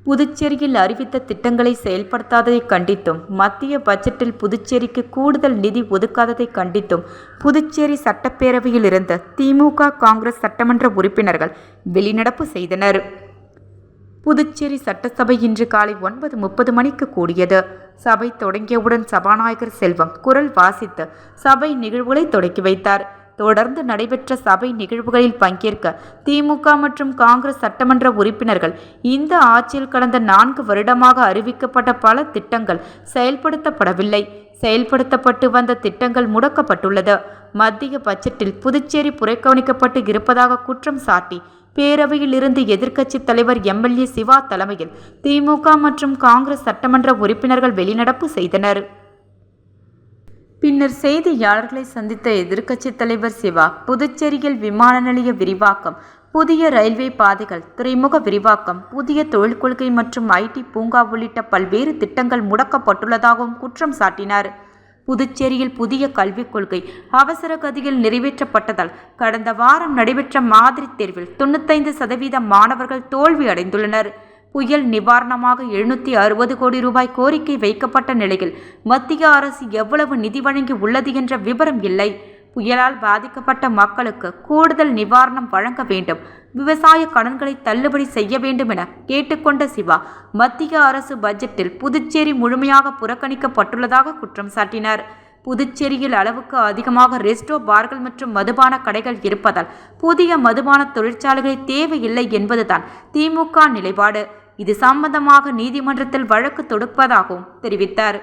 புதுச்சேரியில் அறிவித்த திட்டங்களை செயல்படுத்தாததை கண்டித்தும், மத்திய பட்ஜெட்டில் புதுச்சேரிக்கு கூடுதல் நிதி ஒதுக்காததை கண்டித்தும் புதுச்சேரி சட்டப்பேரவையில் இருந்த திமுக, காங்கிரஸ் சட்டமன்ற உறுப்பினர்கள் வெளிநடப்பு செய்தனர். புதுச்சேரி சட்டசபை இன்று காலை 9:30 மணிக்கு கூடியது. சபை தொடங்கியவுடன் சபாநாயகர் செல்வம் குரல் வாசித்து சபை நிகழ்வுகளை தொடக்கி வைத்தார். தொடர்ந்து நடைபெற்ற சபை நிகழ்வுகளில் பங்கேற்க திமுக மற்றும் காங்கிரஸ் சட்டமன்ற உறுப்பினர்கள் இந்த ஆட்சியில் கடந்த 4 வருடமாக அறிவிக்கப்பட்ட பல திட்டங்கள் செயல்படுத்தப்படவில்லை, செயல்படுத்தப்பட்டு வந்த திட்டங்கள் முடக்கப்பட்டுள்ளது, மத்திய பட்ஜெட்டில் புதுச்சேரி புறக்கணிக்கப்பட்டு இருப்பதாக குற்றம் சாட்டி பேரவையில் இருந்து எதிர்க்கட்சித் தலைவர் எம்எல்ஏ சிவா தலைமையில் திமுக மற்றும் காங்கிரஸ் சட்டமன்ற உறுப்பினர்கள் வெளிநடப்பு செய்தனர். பின்னர் செய்தியாளர்களை சந்தித்த எதிர்க்கட்சித் தலைவர் சிவா, புதுச்சேரியில் விமான நிலைய விரிவாக்கம், புதிய ரயில்வே பாதைகள், துறைமுக விரிவாக்கம், புதிய தொழில் கொள்கை மற்றும் ஐடி பூங்கா உள்ளிட்ட பல்வேறு திட்டங்கள் முடக்கப்பட்டுள்ளதாகவும் குற்றம் சாட்டினார். புதுச்சேரியில் புதிய கல்விக் கொள்கை அவசர கதியில் நிறைவேற்றப்பட்டதால் கடந்த வாரம் நடைபெற்ற மாதிரி தேர்வில் 95% மாணவர்கள் தோல்வி அடைந்துள்ளனர். புயல் நிவாரணமாக 760 கோடி ரூபாய் கோரிக்கை வைக்கப்பட்ட நிலையில் மத்திய அரசு எவ்வளவு நிதி வழங்கி உள்ளது என்ற விவரம் இல்லை. புயலால் பாதிக்கப்பட்ட மக்களுக்கு கூடுதல் நிவாரணம் வழங்க வேண்டும், விவசாய கடன்களை தள்ளுபடி செய்ய வேண்டும் என கேட்டுக்கொண்ட சிவா, மத்திய அரசு பட்ஜெட்டில் புதுச்சேரி முழுமையாக புறக்கணிக்கப்பட்டுள்ளதாக குற்றம் சாட்டினார். புதுச்சேரியில் அளவுக்கு அதிகமாக ரெஸ்டோ பார்கள் மற்றும் மதுபான கடைகள் இருப்பதால் புதிய மதுபான தொழிற்சாலைகளை தேவையில்லை என்பதுதான் திமுக நிலைப்பாடு. இது சம்பந்தமாக நீதிமன்றத்தில் வழக்கு தொடுப்பதாகவும் தெரிவித்தார்.